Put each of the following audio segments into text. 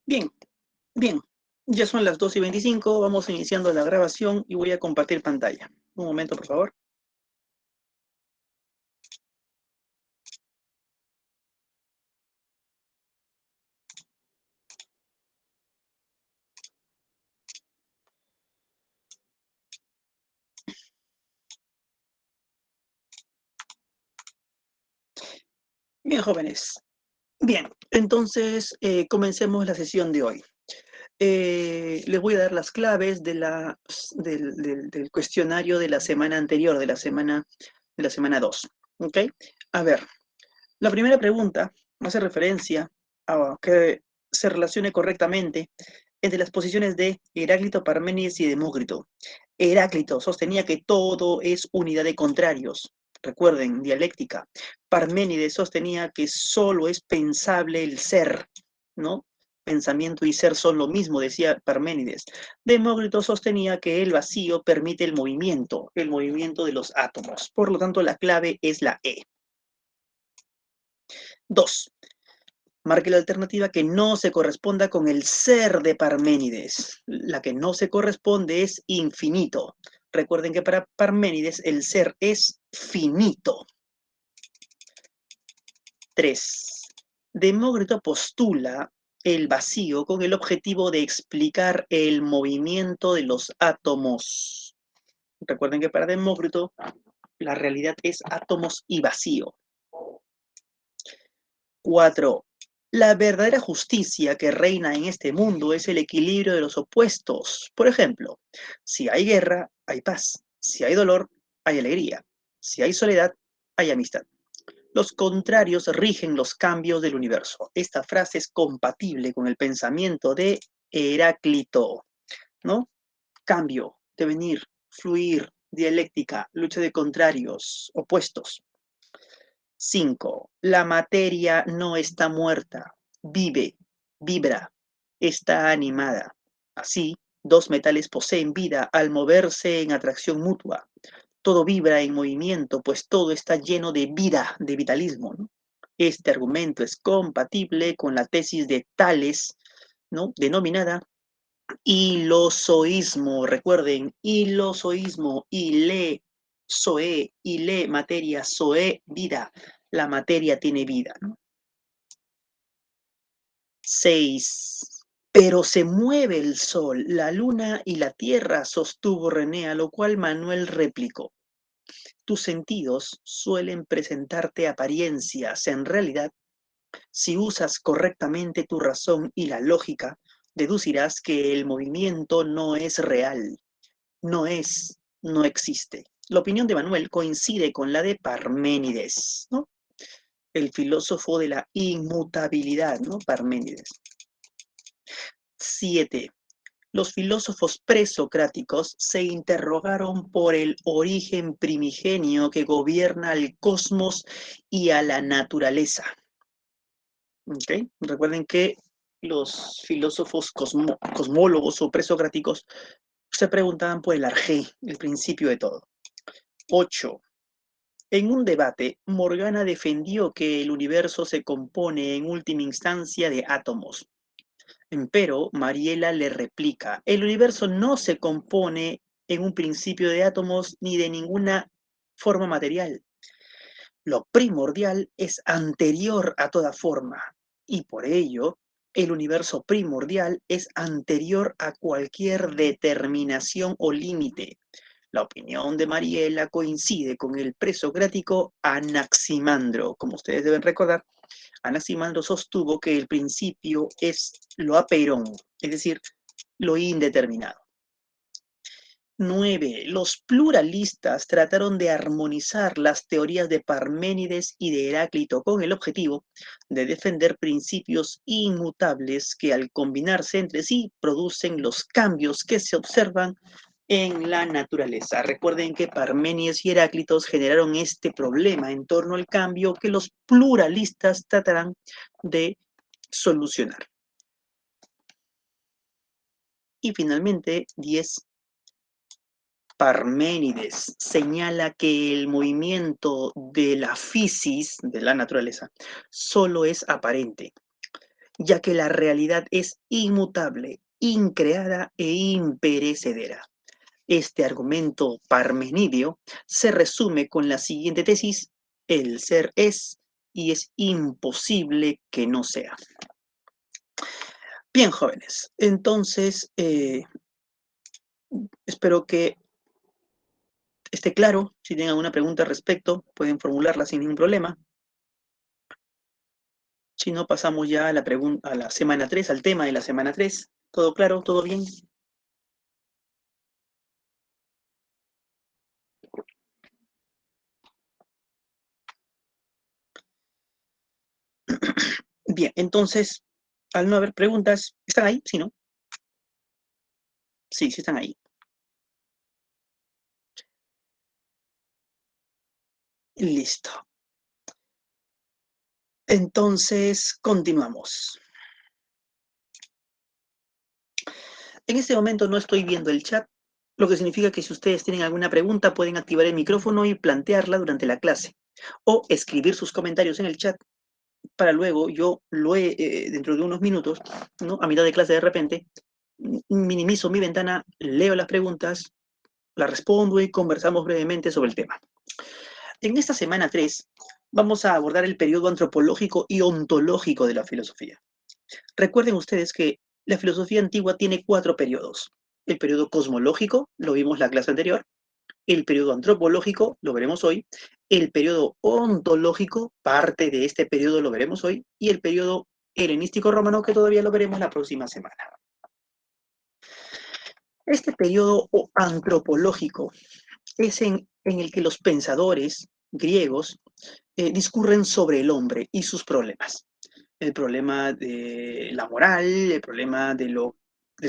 Bien, bien. Ya son las 2:25, vamos iniciando la grabación y voy a compartir pantalla. Un momento, por favor. Bien, jóvenes. Bien, entonces comencemos la sesión de hoy. Les voy a dar las claves del cuestionario de la semana anterior, de la semana 2. ¿Ok? A ver, la primera pregunta hace referencia a que se relacione correctamente entre las posiciones de Heráclito, Parménides y Demócrito. Heráclito sostenía que todo es unidad de contrarios. Recuerden, dialéctica. Parménides sostenía que solo es pensable el ser, ¿no? Pensamiento y ser son lo mismo, decía Parménides. Demócrito sostenía que el vacío permite el movimiento de los átomos. Por lo tanto, la clave es la E. 2. Marque la alternativa que no se corresponda con el ser de Parménides. La que no se corresponde es infinito. Recuerden que para Parménides el ser es finito. 3. Demócrito postula el vacío con el objetivo de explicar el movimiento de los átomos. Recuerden que para Demócrito la realidad es átomos y vacío. 4. La verdadera justicia que reina en este mundo es el equilibrio de los opuestos. Por ejemplo, si hay guerra, hay paz. Si hay dolor, hay alegría. Si hay soledad, hay amistad. Los contrarios rigen los cambios del universo. Esta frase es compatible con el pensamiento de Heráclito, ¿no? Cambio, devenir, fluir, dialéctica, lucha de contrarios, opuestos. 5. La materia no está muerta, vive, vibra, está animada. Así, dos metales poseen vida al moverse en atracción mutua. Todo vibra en movimiento, pues todo está lleno de vida, de vitalismo, ¿no? Este argumento es compatible con la tesis de Tales, ¿no? Denominada hilozoísmo. Recuerden, hilozoísmo, ile, zoe, ile, materia, zoe, vida. La materia tiene vida, ¿no? 6. Pero se mueve el sol, la luna y la tierra, sostuvo René, a lo cual Manuel replicó. Tus sentidos suelen presentarte apariencias. En realidad, si usas correctamente tu razón y la lógica, deducirás que el movimiento no es real, no existe. La opinión de Manuel coincide con la de Parménides, ¿no? El filósofo de la inmutabilidad, ¿no? Parménides. 7. Los filósofos presocráticos se interrogaron por el origen primigenio que gobierna al cosmos y a la naturaleza. ¿Okay? Recuerden que los filósofos cosmólogos o presocráticos se preguntaban por el arjé, el principio de todo. 8. En un debate, Morgana defendió que el universo se compone en última instancia de átomos. Empero, Mariela le replica, el universo no se compone en un principio de átomos ni de ninguna forma material. Lo primordial es anterior a toda forma, y por ello, el universo primordial es anterior a cualquier determinación o límite. La opinión de Mariela coincide con el presocrático Anaximandro. Como ustedes deben recordar, Anaximandro sostuvo que el principio es lo apeirón, es decir, lo indeterminado. 9. Los pluralistas trataron de armonizar las teorías de Parménides y de Heráclito con el objetivo de defender principios inmutables que al combinarse entre sí producen los cambios que se observan en la naturaleza. Recuerden que Parménides y Heráclitos generaron este problema en torno al cambio que los pluralistas tratarán de solucionar. Y finalmente, 10. Parménides señala que el movimiento de la fisis, de la naturaleza, solo es aparente. ya que la realidad es inmutable, increada e imperecedera. Este argumento parmenidio se resume con la siguiente tesis: el ser es y es imposible que no sea. Bien, jóvenes, entonces espero que esté claro. Si tienen alguna pregunta al respecto, pueden formularla sin ningún problema. Si no, pasamos ya a la semana 3, al tema de la semana 3. ¿Todo claro? ¿Todo bien? Bien, entonces, al no haber preguntas, ¿están ahí? ¿Sí, no? Sí, sí están ahí. Listo. Entonces, continuamos. En este momento no estoy viendo el chat, lo que significa que si ustedes tienen alguna pregunta, pueden activar el micrófono y plantearla durante la clase, o escribir sus comentarios en el chat para luego dentro de unos minutos, ¿no? A mitad de clase de repente, minimizo mi ventana, leo las preguntas, las respondo y conversamos brevemente sobre el tema. En esta semana 3 vamos a abordar el periodo antropológico y ontológico de la filosofía. Recuerden ustedes que la filosofía antigua tiene 4 periodos. El periodo cosmológico, lo vimos la clase anterior. El periodo antropológico, lo veremos hoy. El periodo ontológico, parte de este periodo lo veremos hoy. Y el periodo helenístico romano, que todavía lo veremos la próxima semana. Este periodo antropológico es en el que los pensadores griegos discurren sobre el hombre y sus problemas. El problema de la moral, el problema del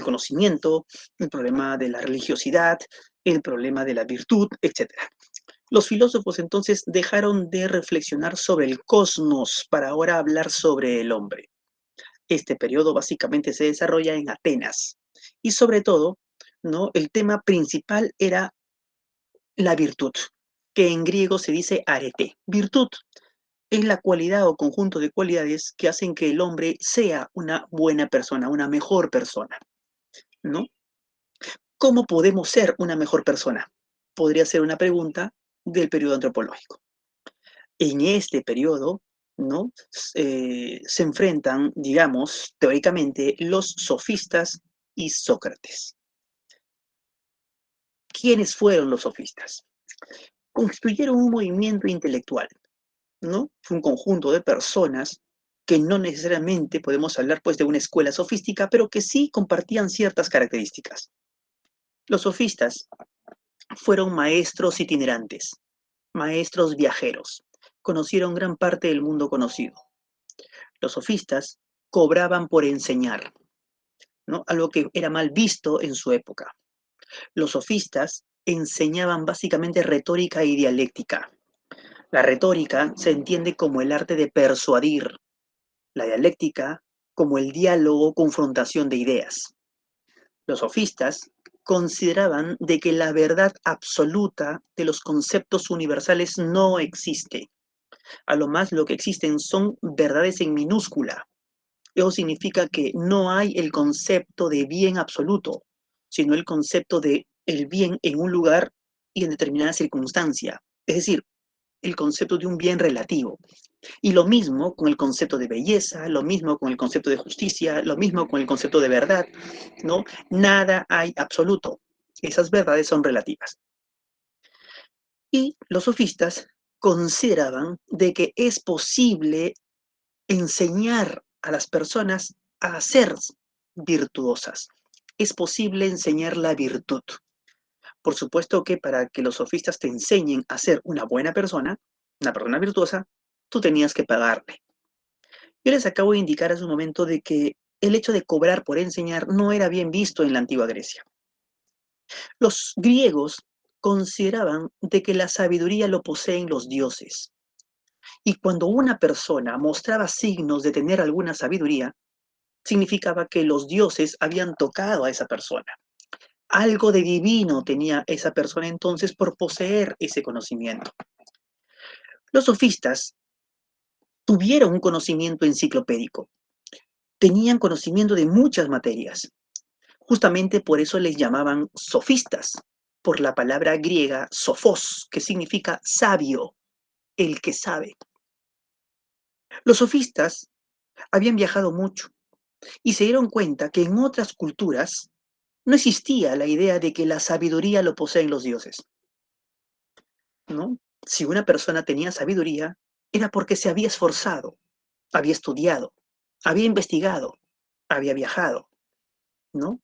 conocimiento, el problema de la religiosidad, el problema de la virtud, etc. Los filósofos entonces dejaron de reflexionar sobre el cosmos para ahora hablar sobre el hombre. Este periodo básicamente se desarrolla en Atenas y sobre todo, ¿no? El tema principal era la virtud, que en griego se dice arete. Virtud es la cualidad o conjunto de cualidades que hacen que el hombre sea una buena persona, una mejor persona, ¿no? ¿Cómo podemos ser una mejor persona? Podría ser una pregunta del periodo antropológico. En este periodo, ¿no? Se enfrentan, digamos, teóricamente, los sofistas y Sócrates. ¿Quiénes fueron los sofistas? Constituyeron un movimiento intelectual, ¿no? Fue un conjunto de personas que no necesariamente podemos hablar pues de una escuela sofística, pero que sí compartían ciertas características. Los sofistas fueron maestros itinerantes, maestros viajeros, conocieron gran parte del mundo conocido. Los sofistas cobraban por enseñar, ¿no? Algo que era mal visto en su época. Los sofistas enseñaban básicamente retórica y dialéctica. La retórica se entiende como el arte de persuadir, la dialéctica como el diálogo o confrontación de ideas. Los sofistas consideraban de que la verdad absoluta de los conceptos universales no existe. A lo más lo que existen son verdades en minúscula. Eso significa que no hay el concepto de bien absoluto, sino el concepto de el bien en un lugar y en determinada circunstancia. Es decir, el concepto de un bien relativo. Y lo mismo con el concepto de belleza, lo mismo con el concepto de justicia, lo mismo con el concepto de verdad, ¿no? Nada hay absoluto. Esas verdades son relativas. Y los sofistas consideraban de que es posible enseñar a las personas a ser virtuosas. Es posible enseñar la virtud. Por supuesto que para que los sofistas te enseñen a ser una persona virtuosa, tú tenías que pagarle. Yo les acabo de indicar hace un momento de que el hecho de cobrar por enseñar no era bien visto en la antigua Grecia. Los griegos consideraban de que la sabiduría lo poseen los dioses. Y cuando una persona mostraba signos de tener alguna sabiduría, significaba que los dioses habían tocado a esa persona. Algo de divino tenía esa persona entonces por poseer ese conocimiento. Los sofistas tuvieron un conocimiento enciclopédico. tenían conocimiento de muchas materias. Justamente por eso les llamaban sofistas, por la palabra griega sophos, que significa sabio, el que sabe. Los sofistas habían viajado mucho y se dieron cuenta que en otras culturas no existía la idea de que la sabiduría lo poseen los dioses, ¿no? Si una persona tenía sabiduría, era porque se había esforzado, había estudiado, había investigado, había viajado, ¿no?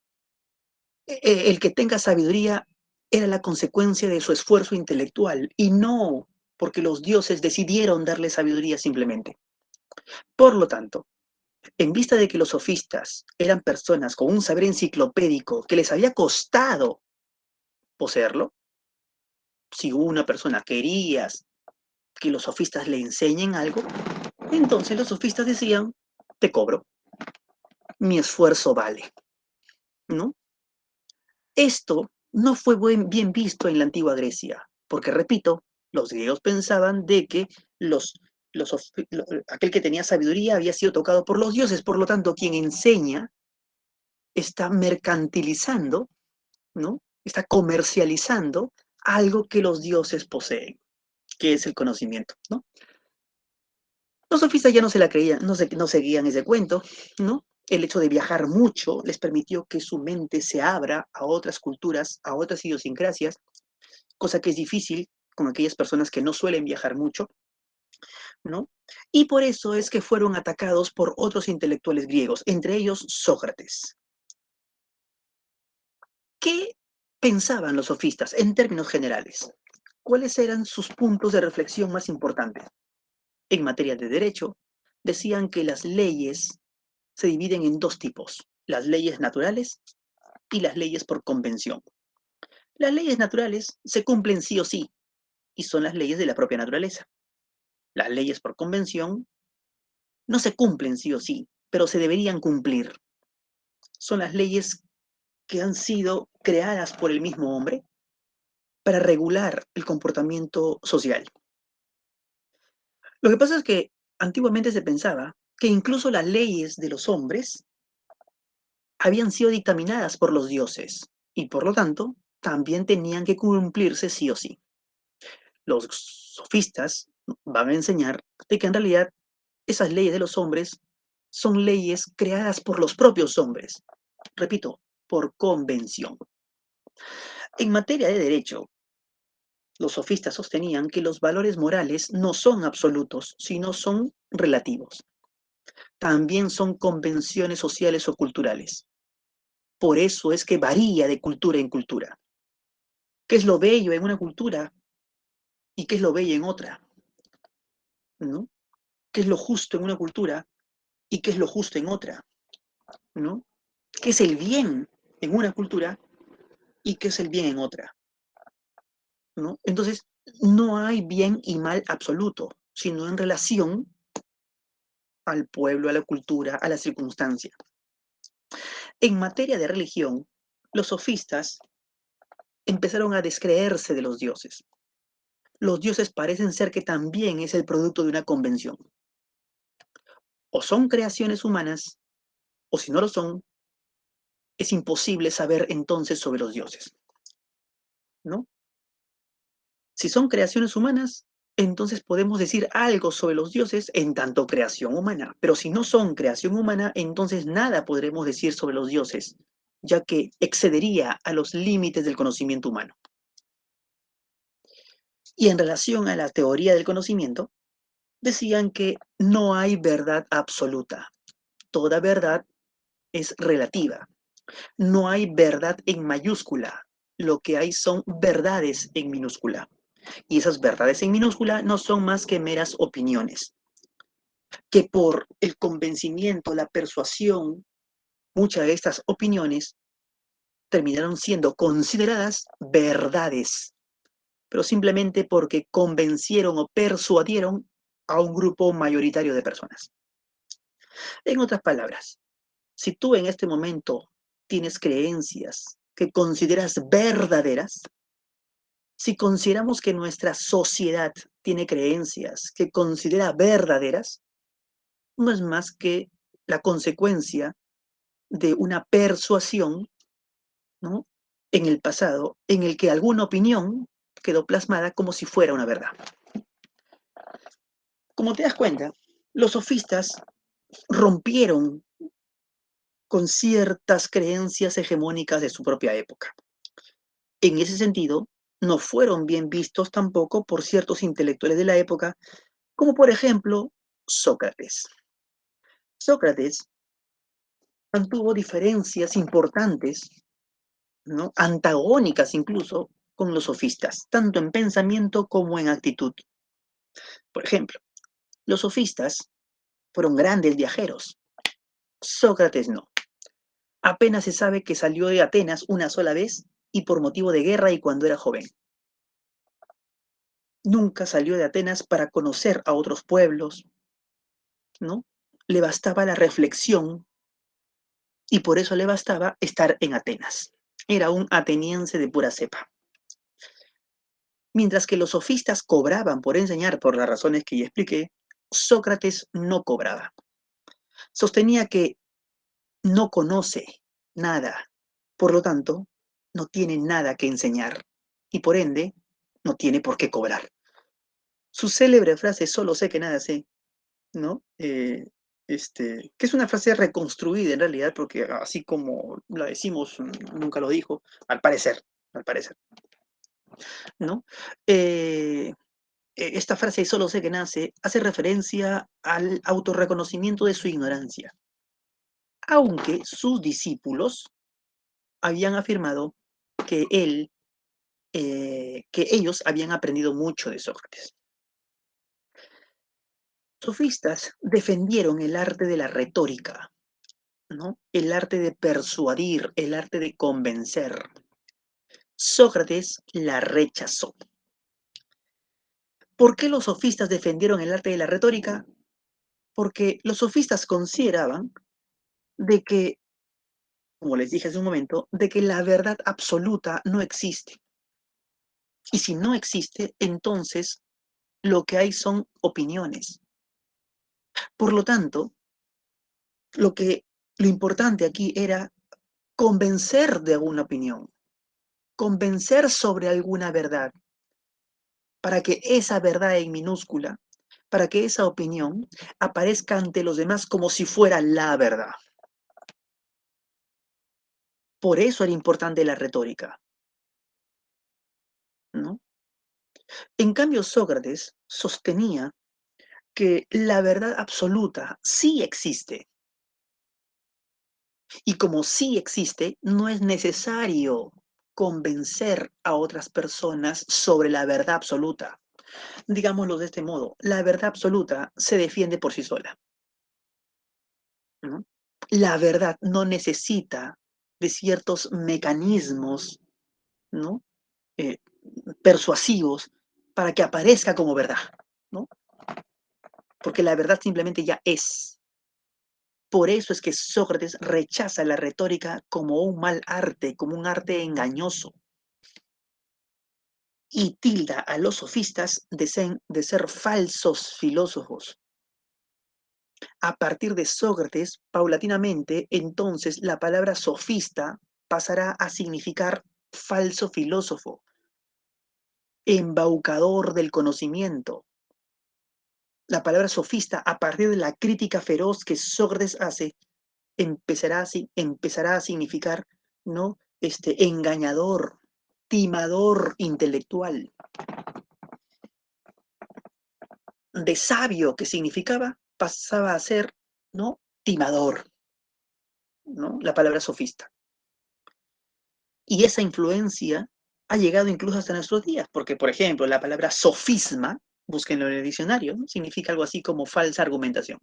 El que tenga sabiduría era la consecuencia de su esfuerzo intelectual y no porque los dioses decidieron darle sabiduría simplemente. Por lo tanto, en vista de que los sofistas eran personas con un saber enciclopédico que les había costado poseerlo, si una persona quería que los sofistas le enseñen algo, entonces los sofistas decían, te cobro, mi esfuerzo vale, ¿no? Esto no fue bien visto en la antigua Grecia, porque repito, los griegos pensaban de que aquel que tenía sabiduría había sido tocado por los dioses, por lo tanto, quien enseña está mercantilizando, ¿no? Está comercializando algo que los dioses poseen, que es el conocimiento, ¿no? Los sofistas ya no se la creían, no seguían ese cuento, ¿no? El hecho de viajar mucho les permitió que su mente se abra a otras culturas, a otras idiosincrasias, cosa que es difícil con aquellas personas que no suelen viajar mucho, ¿no? Y por eso es que fueron atacados por otros intelectuales griegos, entre ellos Sócrates. ¿Qué pensaban los sofistas en términos generales? ¿Cuáles eran sus puntos de reflexión más importantes? En materia de derecho, decían que las leyes se dividen en dos tipos, las leyes naturales y las leyes por convención. Las leyes naturales se cumplen sí o sí y son las leyes de la propia naturaleza. Las leyes por convención no se cumplen sí o sí, pero se deberían cumplir. Son las leyes que han sido creadas por el mismo hombre para regular el comportamiento social. Lo que pasa es que antiguamente se pensaba que incluso las leyes de los hombres habían sido dictaminadas por los dioses y por lo tanto también tenían que cumplirse sí o sí. Los sofistas van a enseñar de que en realidad esas leyes de los hombres son leyes creadas por los propios hombres. Repito, por convención. En materia de derecho, los sofistas sostenían que los valores morales no son absolutos, sino son relativos. También son convenciones sociales o culturales. Por eso es que varía de cultura en cultura. ¿Qué es lo bello en una cultura y qué es lo bello en otra? ¿No? ¿Qué es lo justo en una cultura y qué es lo justo en otra? ¿No? ¿Qué es el bien en una cultura y qué es el bien en otra? ¿No? Entonces, no hay bien y mal absoluto, sino en relación al pueblo, a la cultura, a la circunstancia. En materia de religión, los sofistas empezaron a descreerse de los dioses. Los dioses parecen ser que también es el producto de una convención. O son creaciones humanas, o si no lo son, es imposible saber entonces sobre los dioses, ¿no? Si son creaciones humanas, entonces podemos decir algo sobre los dioses en tanto creación humana, pero si no son creación humana, entonces nada podremos decir sobre los dioses, ya que excedería a los límites del conocimiento humano. Y en relación a la teoría del conocimiento, decían que no hay verdad absoluta. Toda verdad es relativa. No hay verdad en mayúscula. Lo que hay son verdades en minúscula. Y esas verdades en minúscula no son más que meras opiniones, que por el convencimiento, la persuasión, muchas de estas opiniones terminaron siendo consideradas verdades, pero simplemente porque convencieron o persuadieron a un grupo mayoritario de personas. En otras palabras, si tú en este momento tienes creencias que consideras verdaderas, si consideramos que nuestra sociedad tiene creencias que considera verdaderas, no es más que la consecuencia de una persuasión, ¿no?, en el pasado, en el que alguna opinión quedó plasmada como si fuera una verdad. Como te das cuenta, los sofistas rompieron con ciertas creencias hegemónicas de su propia época. En ese sentido, no fueron bien vistos tampoco por ciertos intelectuales de la época, como por ejemplo Sócrates. Sócrates mantuvo diferencias importantes, ¿no?, antagónicas incluso, con los sofistas, tanto en pensamiento como en actitud. Por ejemplo, los sofistas fueron grandes viajeros. Sócrates no. Apenas se sabe que salió de Atenas una sola vez y por motivo de guerra y cuando era joven. Nunca salió de Atenas para conocer a otros pueblos, ¿no? Le bastaba la reflexión y por eso le bastaba estar en Atenas. Era un ateniense de pura cepa. Mientras que los sofistas cobraban por enseñar por las razones que ya expliqué, Sócrates no cobraba. Sostenía que no conoce nada, por lo tanto, no tiene nada que enseñar y por ende, no tiene por qué cobrar. Su célebre frase, solo sé que nada sé, ¿no? Que es una frase reconstruida en realidad, porque así como la decimos, nunca lo dijo, al parecer, ¿no? Esta frase, solo sé que nace, hace referencia al autorreconocimiento de su ignorancia, aunque sus discípulos habían afirmado que que ellos habían aprendido mucho de Sócrates. Sofistas defendieron el arte de la retórica, ¿no?, el arte de persuadir, el arte de convencer. Sócrates la rechazó. ¿Por qué los sofistas defendieron el arte de la retórica? Porque los sofistas consideraban de que, como les dije hace un momento, de que la verdad absoluta no existe. Y si no existe, entonces lo que hay son opiniones. Por lo tanto, lo importante aquí era convencer de alguna opinión, convencer sobre alguna verdad, para que esa verdad en minúscula, para que esa opinión aparezca ante los demás como si fuera la verdad. Por eso era importante la retórica, ¿no? En cambio, Sócrates sostenía que la verdad absoluta sí existe. Y como sí existe, no es necesario convencer a otras personas sobre la verdad absoluta. Digámoslo de este modo, la verdad absoluta se defiende por sí sola, ¿no? La verdad no necesita de ciertos mecanismos, ¿no?, eh, persuasivos para que aparezca como verdad, ¿no? Porque la verdad simplemente ya es. Por eso es que Sócrates rechaza la retórica como un mal arte, como un arte engañoso, y tilda a los sofistas de ser falsos filósofos. A partir de Sócrates, paulatinamente, entonces la palabra sofista pasará a significar falso filósofo, embaucador del conocimiento. La palabra sofista, a partir de la crítica feroz que Sócrates hace, empezará a significar, ¿no?, engañador, timador intelectual. De sabio que significaba, pasaba a ser, ¿no?, timador, ¿no?, la palabra sofista. Y esa influencia ha llegado incluso hasta nuestros días, porque, por ejemplo, la palabra sofisma, búsquenlo en el diccionario, ¿no?, significa algo así como falsa argumentación,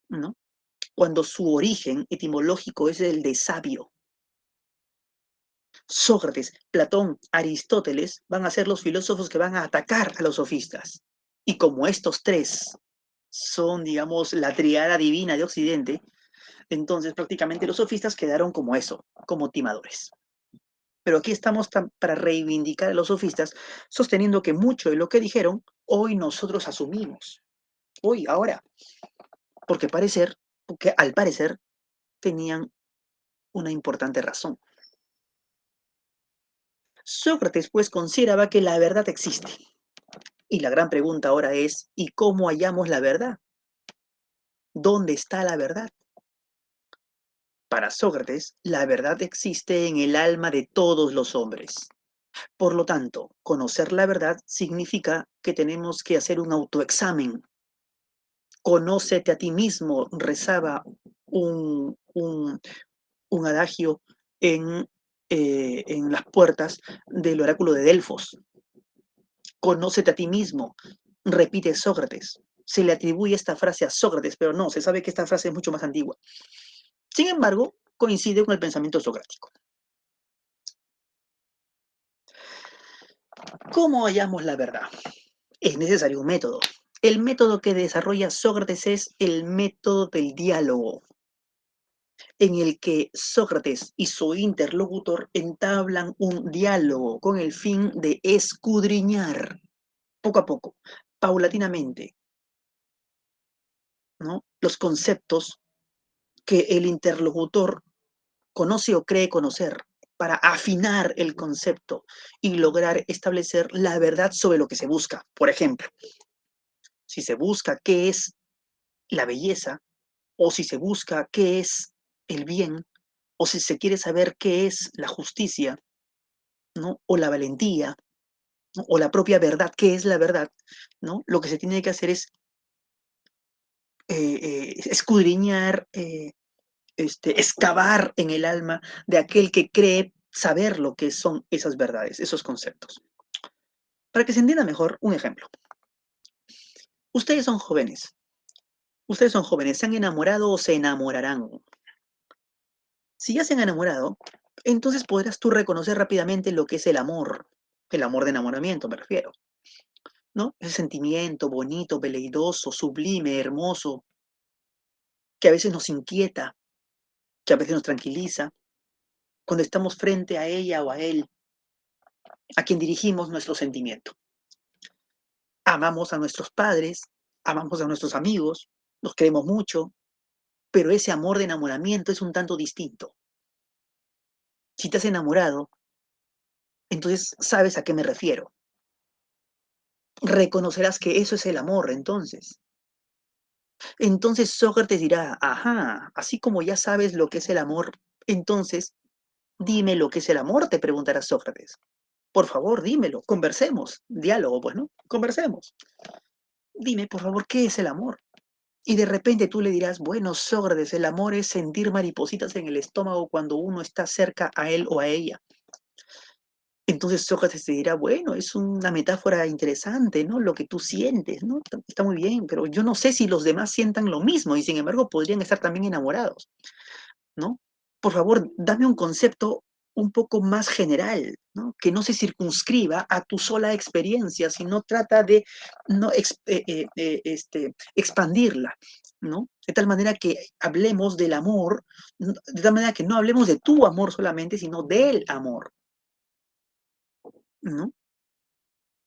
¿no? Cuando su origen etimológico es el de sabio. Sócrates, Platón, Aristóteles van a ser los filósofos que van a atacar a los sofistas. Y como estos tres son, digamos, la triada divina de Occidente, entonces prácticamente los sofistas quedaron como eso, como timadores. Pero aquí estamos para reivindicar a los sofistas, sosteniendo que mucho de lo que dijeron, hoy nosotros asumimos. Hoy, ahora. Porque parecer porque al parecer tenían una importante razón. Sócrates, pues, consideraba que la verdad existe. Y la gran pregunta ahora es, ¿y cómo hallamos la verdad? ¿Dónde está la verdad? Para Sócrates, la verdad existe en el alma de todos los hombres. Por lo tanto, conocer la verdad significa que tenemos que hacer un autoexamen. Conócete a ti mismo, rezaba un, un, un adagio en, en las puertas del oráculo de Delfos. Conócete a ti mismo, repite Sócrates. Se le atribuye esta frase a Sócrates, pero no, se sabe que esta frase es mucho más antigua. Sin embargo, coincide con el pensamiento socrático. ¿Cómo hallamos la verdad? Es necesario un método. El método que desarrolla Sócrates es el método del diálogo, en el que Sócrates y su interlocutor entablan un diálogo con el fin de escudriñar poco a poco, paulatinamente, ¿no?, los conceptos que el interlocutor conoce o cree conocer, para afinar el concepto y lograr establecer la verdad sobre lo que se busca. Por ejemplo, si se busca qué es la belleza, o si se busca qué es el bien, o si se quiere saber qué es la justicia, ¿no?, o la valentía, ¿no?, o la propia verdad, qué es la verdad, ¿no? Lo que se tiene que hacer es escudriñar, excavar en el alma de aquel que cree saber lo que son esas verdades, esos conceptos. Para que se entienda mejor, un ejemplo. Ustedes son jóvenes. Ustedes son jóvenes, ¿se han enamorado o se enamorarán? Si ya se han enamorado, entonces podrás tú reconocer rápidamente lo que es el amor de enamoramiento me refiero, ¿no? Ese sentimiento bonito, veleidoso, sublime, hermoso, que a veces nos inquieta, que a veces nos tranquiliza, cuando estamos frente a ella o a él, a quien dirigimos nuestro sentimiento. Amamos a nuestros padres, amamos a nuestros amigos, los queremos mucho, pero ese amor de enamoramiento es un tanto distinto. Si te has enamorado, entonces sabes a qué me refiero. Reconocerás que eso es el amor, entonces. Entonces Sócrates dirá, ajá, así como ya sabes lo que es el amor, entonces dime lo que es el amor, te preguntará Sócrates. Por favor, dímelo, conversemos. Diálogo, pues, ¿no? Conversemos. Dime, por favor, ¿qué es el amor? Y de repente tú le dirás, bueno, Sócrates, el amor es sentir maripositas en el estómago cuando uno está cerca a él o a ella. Entonces Sócrates te dirá, bueno, es una metáfora interesante, ¿no? Lo que tú sientes, ¿no? Está muy bien, pero yo no sé si los demás sientan lo mismo y sin embargo podrían estar también enamorados, ¿no? Por favor, dame un concepto un poco más general, ¿no? Que no se circunscriba a tu sola experiencia, sino trata de no expandirla, ¿no? De tal manera que hablemos del amor, de tal manera que no hablemos de tu amor solamente, sino del amor, ¿no?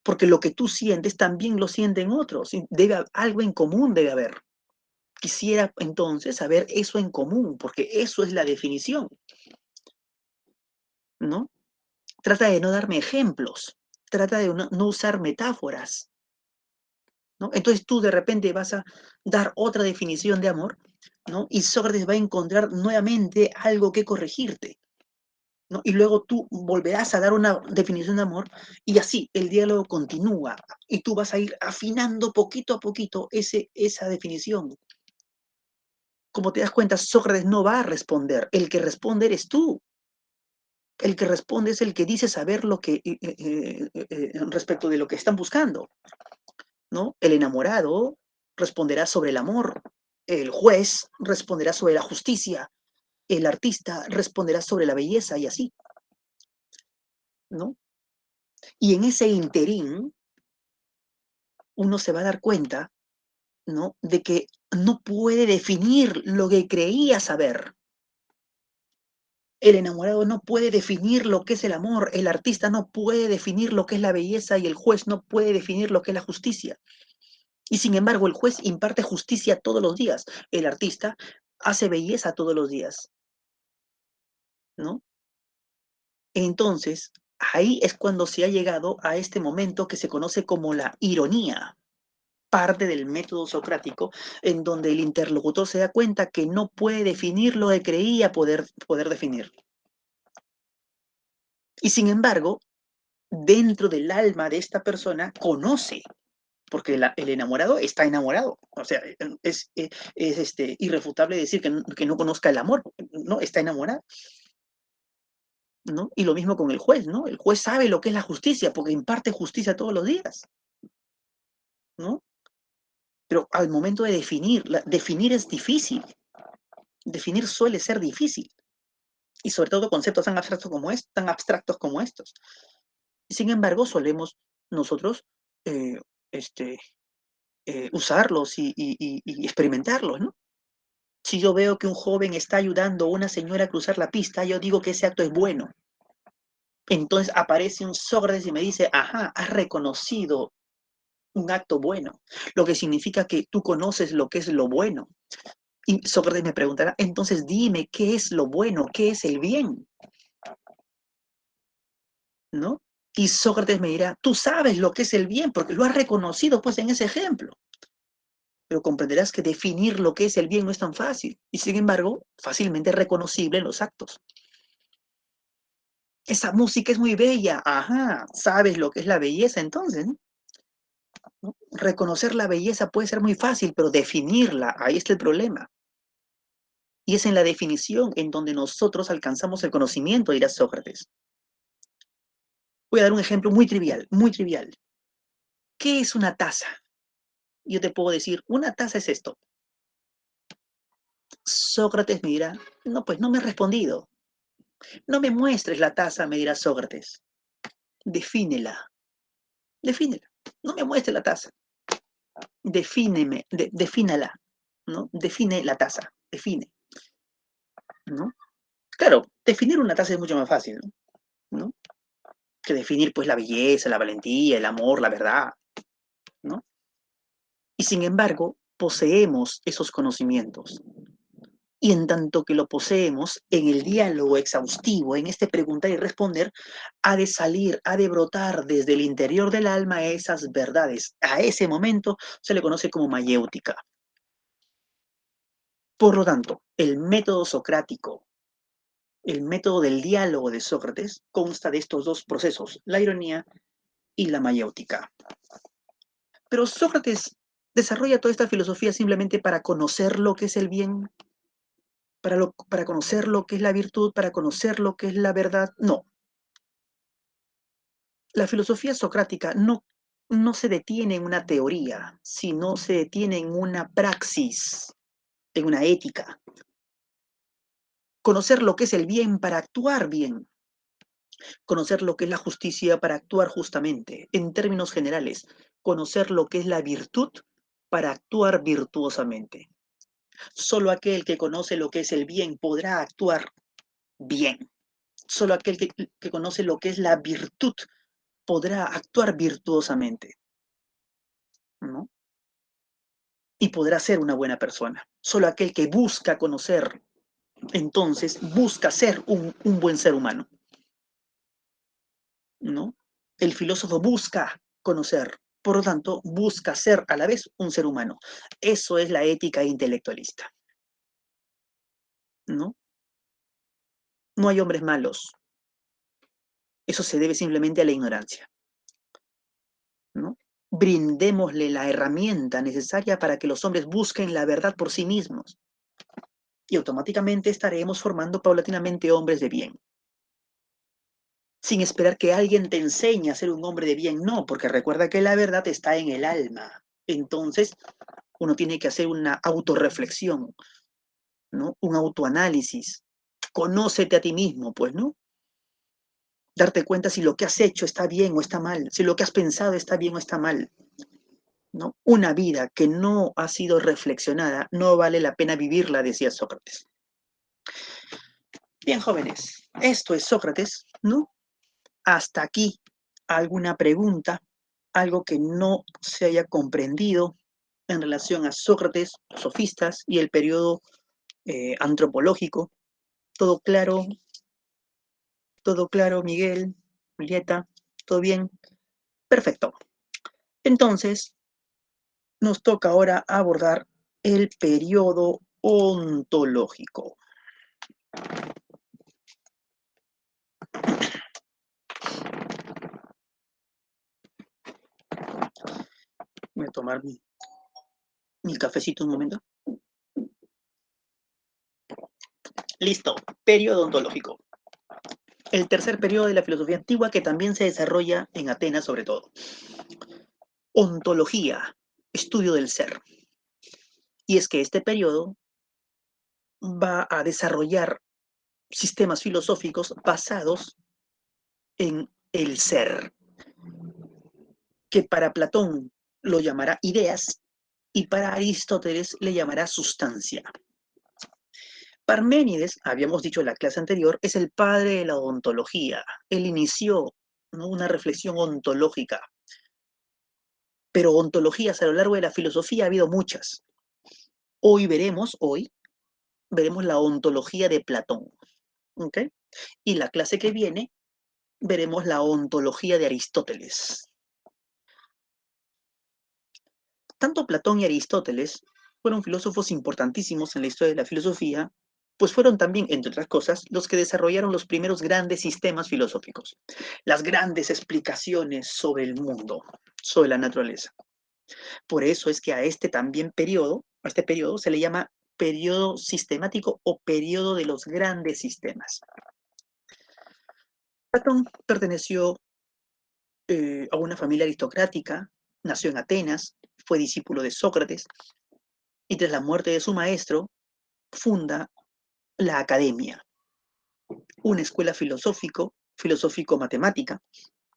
Porque lo que tú sientes también lo sienten otros, y algo en común debe haber. Quisiera entonces saber eso en común, porque eso es la definición, ¿no? Trata de no darme ejemplos, trata de no usar metáforas, ¿no? Entonces tú de repente vas a dar otra definición de amor, ¿no? Y Sócrates va a encontrar nuevamente algo que corregirte, ¿no? Y luego tú volverás a dar una definición de amor y así el diálogo continúa y tú vas a ir afinando poquito a poquito esa definición. Como te das cuenta, Sócrates no va a responder, el que responde eres tú. El que responde es el que dice saber lo que respecto de lo que están buscando, ¿no? El enamorado responderá sobre el amor, el juez responderá sobre la justicia, el artista responderá sobre la belleza y así, ¿no? Y en ese interín uno se va a dar cuenta, ¿no?, de que no puede definir lo que creía saber. El enamorado no puede definir lo que es el amor, el artista no puede definir lo que es la belleza y el juez no puede definir lo que es la justicia. Y sin embargo, el juez imparte justicia todos los días. El artista hace belleza todos los días, ¿no? Entonces, ahí es cuando se ha llegado a este momento que se conoce como la ironía, parte del método socrático, en donde el interlocutor se da cuenta que no puede definir lo que creía poder definir. Y sin embargo, dentro del alma de esta persona conoce, porque el enamorado está enamorado. O sea, es irrefutable decir que no conozca el amor, no, está enamorado, ¿no? Y lo mismo con el juez, ¿no? El juez sabe lo que es la justicia, porque imparte justicia todos los días, ¿no? Pero al momento de definir, definir es difícil, definir suele ser difícil, y sobre todo conceptos tan abstractos como estos. Sin embargo, solemos nosotros eh, este, usarlos y experimentarlos, ¿no? Si yo veo que un joven está ayudando a una señora a cruzar la pista, yo digo que ese acto es bueno. Entonces aparece un Sócrates y me dice, ajá, has reconocido un acto bueno, lo que significa que tú conoces lo que es lo bueno. Y Sócrates me preguntará, entonces dime, ¿qué es lo bueno? ¿Qué es el bien? ¿No? Y Sócrates me dirá, tú sabes lo que es el bien, porque lo has reconocido pues en ese ejemplo. Pero comprenderás que definir lo que es el bien no es tan fácil, y sin embargo, fácilmente reconocible en los actos. Esa música es muy bella, ajá, sabes lo que es la belleza entonces, ¿no? ¿No? Reconocer la belleza puede ser muy fácil, pero definirla, ahí está el problema. Y es en la definición en donde nosotros alcanzamos el conocimiento, dirá Sócrates. Voy a dar un ejemplo muy trivial, muy trivial. ¿Qué es una taza? Yo te puedo decir, una taza es esto. Sócrates me dirá, no, pues no me has respondido. No me muestres la taza, me dirá Sócrates. Defínela, defínela. No me muestres la taza. Defínala, ¿no? Define la taza, define, ¿no? Claro, definir una taza es mucho más fácil, ¿no? Que definir, pues, la belleza, la valentía, el amor, la verdad, ¿no? Y sin embargo, poseemos esos conocimientos. Y en tanto que lo poseemos, en el diálogo exhaustivo, en este preguntar y responder, ha de salir, ha de brotar desde el interior del alma esas verdades. A ese momento se le conoce como mayéutica. Por lo tanto, el método socrático, el método del diálogo de Sócrates, consta de estos dos procesos, la ironía y la mayéutica. Pero Sócrates desarrolla toda esta filosofía simplemente para conocer lo que es el bien, para conocer lo que es la virtud, para conocer lo que es la verdad. No, la filosofía socrática no se detiene en una teoría, sino se detiene en una praxis, en una ética. Conocer lo que es el bien para actuar bien, conocer lo que es la justicia para actuar justamente. En términos generales, conocer lo que es la virtud para actuar virtuosamente. Solo aquel que conoce lo que es el bien podrá actuar bien. Solo aquel que conoce lo que es la virtud podrá actuar virtuosamente, ¿no? Y podrá ser una buena persona. Solo aquel que busca conocer, entonces busca ser un buen ser humano, ¿no? El filósofo busca conocer, por lo tanto, busca ser a la vez un ser humano. Eso es la ética intelectualista, ¿no? No hay hombres malos. Eso se debe simplemente a la ignorancia, ¿no? Brindémosle la herramienta necesaria para que los hombres busquen la verdad por sí mismos y automáticamente estaremos formando paulatinamente hombres de bien. Sin esperar que alguien te enseñe a ser un hombre de bien, no, porque recuerda que la verdad está en el alma. Entonces, uno tiene que hacer una autorreflexión, ¿no? Un autoanálisis. Conócete a ti mismo, pues, ¿no? Darte cuenta si lo que has hecho está bien o está mal, si lo que has pensado está bien o está mal, ¿no? Una vida que no ha sido reflexionada no vale la pena vivirla, decía Sócrates. Bien, jóvenes, esto es Sócrates, ¿no? Hasta aquí, ¿alguna pregunta? Algo que no se haya comprendido en relación a Sócrates, los sofistas y el periodo antropológico. ¿Todo claro, Miguel, Julieta? ¿Todo bien? Perfecto. Entonces, nos toca ahora abordar el periodo ontológico. Voy a tomar mi cafecito un momento. Listo, periodo ontológico. El tercer periodo de la filosofía antigua que también se desarrolla en Atenas sobre todo. Ontología, estudio del ser. Y es que este periodo va a desarrollar sistemas filosóficos basados en el ser, que para Platón lo llamará ideas y para Aristóteles le llamará sustancia. Parménides, habíamos dicho en la clase anterior, es el padre de la ontología. Él inició, ¿no?, una reflexión ontológica. Pero ontologías a lo largo de la filosofía ha habido muchas. Hoy veremos la ontología de Platón. ¿Ok? Y la clase que viene veremos la ontología de Aristóteles. Tanto Platón y Aristóteles fueron filósofos importantísimos en la historia de la filosofía, pues fueron también, entre otras cosas, los que desarrollaron los primeros grandes sistemas filosóficos, las grandes explicaciones sobre el mundo, sobre la naturaleza. Por eso es que a este periodo se le llama periodo sistemático o periodo de los grandes sistemas. Platón perteneció a una familia aristocrática, nació en Atenas, fue discípulo de Sócrates y tras la muerte de su maestro funda la Academia, una escuela filosófico-matemática,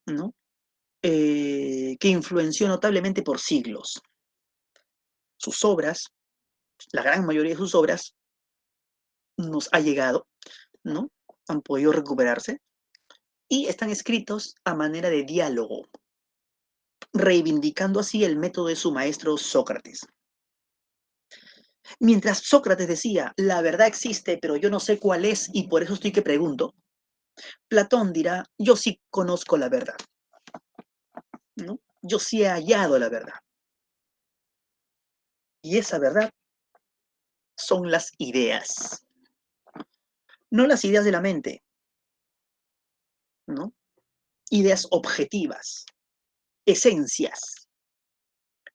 ¿no? Que influenció notablemente por siglos. Sus obras, la gran mayoría de sus obras, nos ha llegado, ¿no? Han podido recuperarse y están escritos a manera de diálogo, reivindicando así el método de su maestro Sócrates. Mientras Sócrates decía, la verdad existe, pero yo no sé cuál es y por eso estoy que pregunto, Platón dirá, yo sí conozco la verdad, ¿no? Yo sí he hallado la verdad. Y esa verdad son las ideas. No las ideas de la mente, ¿no? Ideas objetivas, esencias,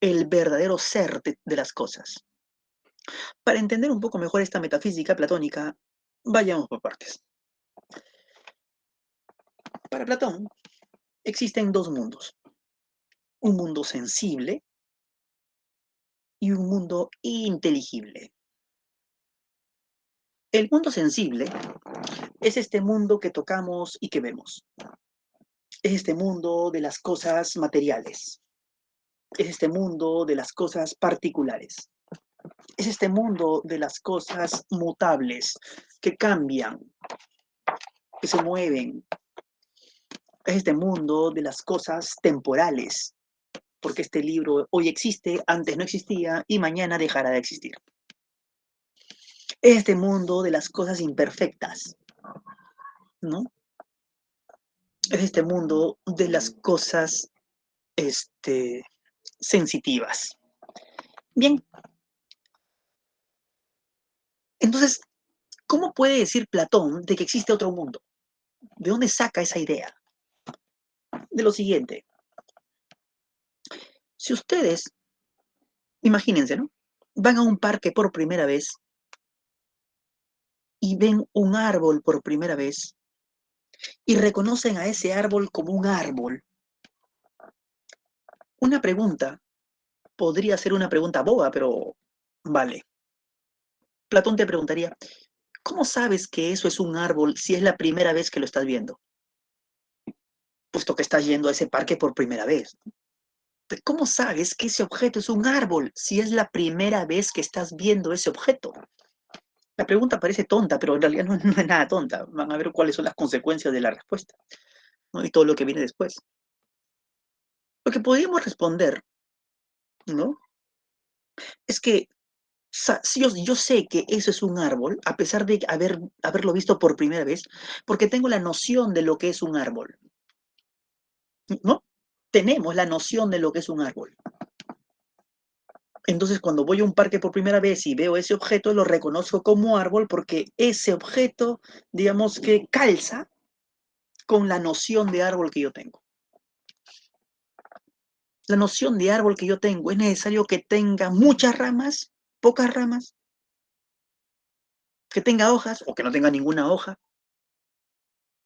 el verdadero ser de las cosas. Para entender un poco mejor esta metafísica platónica, vayamos por partes. Para Platón existen dos mundos, un mundo sensible y un mundo inteligible. El mundo sensible es este mundo que tocamos y que vemos. Es este mundo de las cosas materiales. Es este mundo de las cosas particulares. Es este mundo de las cosas mutables, que cambian, que se mueven. Es este mundo de las cosas temporales, porque este libro hoy existe, antes no existía y mañana dejará de existir. Es este mundo de las cosas imperfectas, ¿no? Es este mundo de las cosas sensitivas. Bien, entonces, ¿cómo puede decir Platón de que existe otro mundo? ¿De dónde saca esa idea? De lo siguiente. Si ustedes, imagínense, ¿no? Van a un parque por primera vez y ven un árbol por primera vez y reconocen a ese árbol como un árbol. Una pregunta podría ser una pregunta boba, pero vale. Platón te preguntaría, ¿cómo sabes que eso es un árbol si es la primera vez que lo estás viendo? Puesto que estás yendo a ese parque por primera vez. ¿Cómo sabes que ese objeto es un árbol si es la primera vez que estás viendo ese objeto? La pregunta parece tonta, pero en realidad no es nada tonta. Van a ver cuáles son las consecuencias de la respuesta, ¿no? Y todo lo que viene después. Lo que podríamos responder, ¿no?, es que Si yo sé que eso es un árbol, a pesar de haberlo visto por primera vez, porque tengo la noción de lo que es un árbol, ¿no? Tenemos la noción de lo que es un árbol. Entonces, cuando voy a un parque por primera vez y veo ese objeto, lo reconozco como árbol porque ese objeto, digamos que calza con la noción de árbol que yo tengo. La noción de árbol que yo tengo es necesario que tenga muchas ramas, pocas ramas, que tenga hojas o que no tenga ninguna hoja,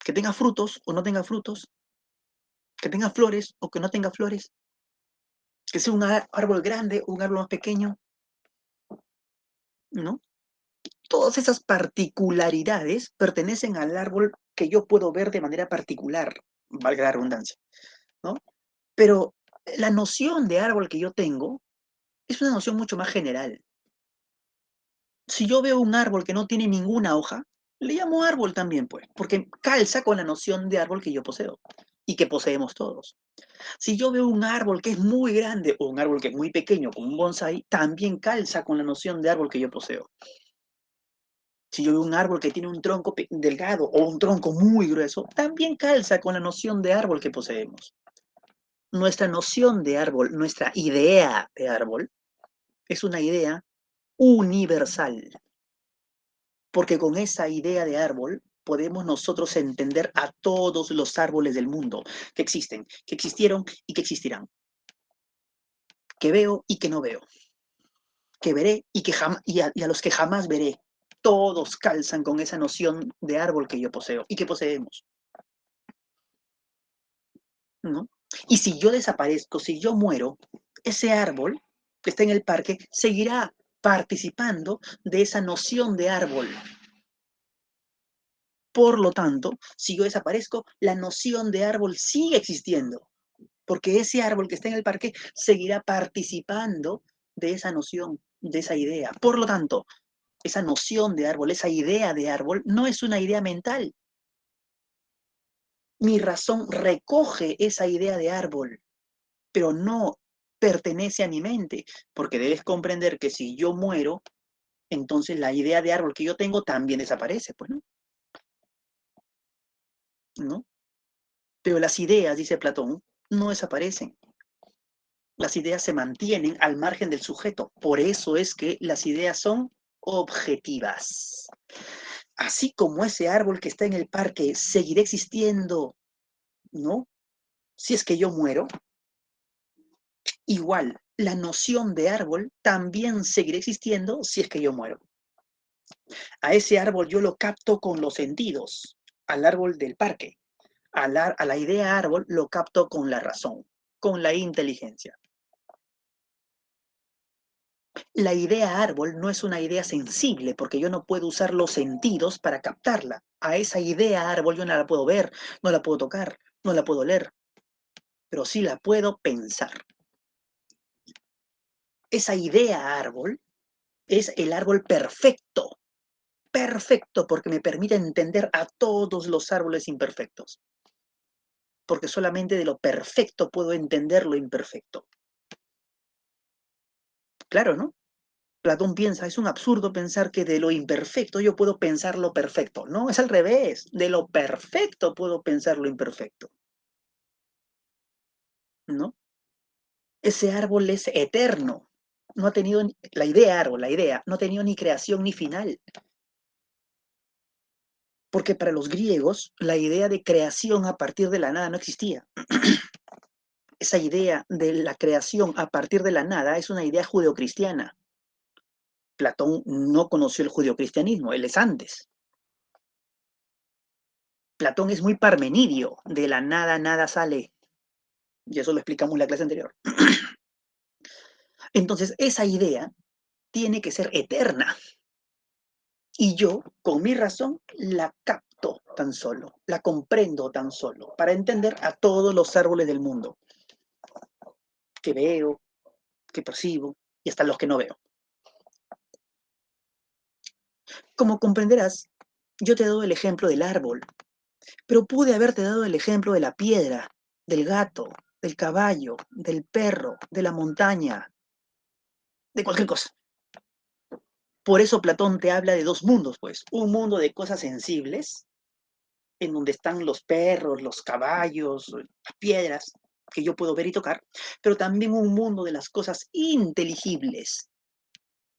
que tenga frutos o no tenga frutos, que tenga flores o que no tenga flores, que sea un árbol grande o un árbol más pequeño, ¿no? Todas esas particularidades pertenecen al árbol que yo puedo ver de manera particular, valga la redundancia, ¿no? Pero la noción de árbol que yo tengo es una noción mucho más general. Si yo veo un árbol que no tiene ninguna hoja, le llamo árbol también, pues, porque calza con la noción de árbol que yo poseo y que poseemos todos. Si yo veo un árbol que es muy grande o un árbol que es muy pequeño, como un bonsái, también calza con la noción de árbol que yo poseo. Si yo veo un árbol que tiene un tronco delgado o un tronco muy grueso, también calza con la noción de árbol que poseemos. Nuestra noción de árbol, nuestra idea de árbol, es una idea universal, porque con esa idea de árbol podemos nosotros entender a todos los árboles del mundo que existen, que existieron y que existirán, que veo y que no veo, que veré y, y a los que jamás veré. Todos calzan con esa noción de árbol que yo poseo y que poseemos, ¿no? Y si yo desaparezco, si yo muero, ese árbol que está en el parque seguirá participando de esa noción de árbol. Por lo tanto, si yo desaparezco, la noción de árbol sigue existiendo, porque ese árbol que está en el parque seguirá participando de esa noción, de esa idea. Por lo tanto, esa noción de árbol, esa idea de árbol, no es una idea mental. Mi razón recoge esa idea de árbol, pero no pertenece a mi mente, porque debes comprender que si yo muero, entonces la idea de árbol que yo tengo también desaparece, pues, ¿no? ¿No? Pero las ideas, dice Platón, no desaparecen. Las ideas se mantienen al margen del sujeto. Por eso es que las ideas son objetivas. Así como ese árbol que está en el parque seguirá existiendo, ¿no? Si es que yo muero, igual la noción de árbol también seguirá existiendo si es que yo muero. A ese árbol yo lo capto con los sentidos, al árbol del parque. A la idea árbol lo capto con la razón, con la inteligencia. La idea árbol no es una idea sensible porque yo no puedo usar los sentidos para captarla. A esa idea árbol yo no la puedo ver, no la puedo tocar, no la puedo leer, pero sí la puedo pensar. Esa idea árbol es el árbol perfecto, perfecto porque me permite entender a todos los árboles imperfectos, porque solamente de lo perfecto puedo entender lo imperfecto. Claro, ¿no? Platón piensa, es un absurdo pensar que de lo imperfecto yo puedo pensar lo perfecto. No, es al revés. De lo perfecto puedo pensar lo imperfecto, ¿no? Ese árbol es eterno. No ha tenido, la idea árbol, la idea, no ha tenido ni creación ni final. Porque para los griegos, la idea de creación a partir de la nada no existía. Esa idea de la creación a partir de la nada es una idea judeocristiana. Platón no conoció el judeocristianismo, él es antes. Platón es muy parmenidio, de la nada nada sale. Y eso lo explicamos en la clase anterior. Entonces, esa idea tiene que ser eterna. Y yo, con mi razón, la capto tan solo, la comprendo tan solo, para entender a todos los árboles del mundo, que veo, que percibo, y hasta los que no veo. Como comprenderás, yo te he dado el ejemplo del árbol, pero pude haberte dado el ejemplo de la piedra, del gato, del caballo, del perro, de la montaña, de cualquier cosa. Por eso Platón te habla de dos mundos, pues. Un mundo de cosas sensibles, en donde están los perros, los caballos, las piedras, que yo puedo ver y tocar, pero también un mundo de las cosas inteligibles,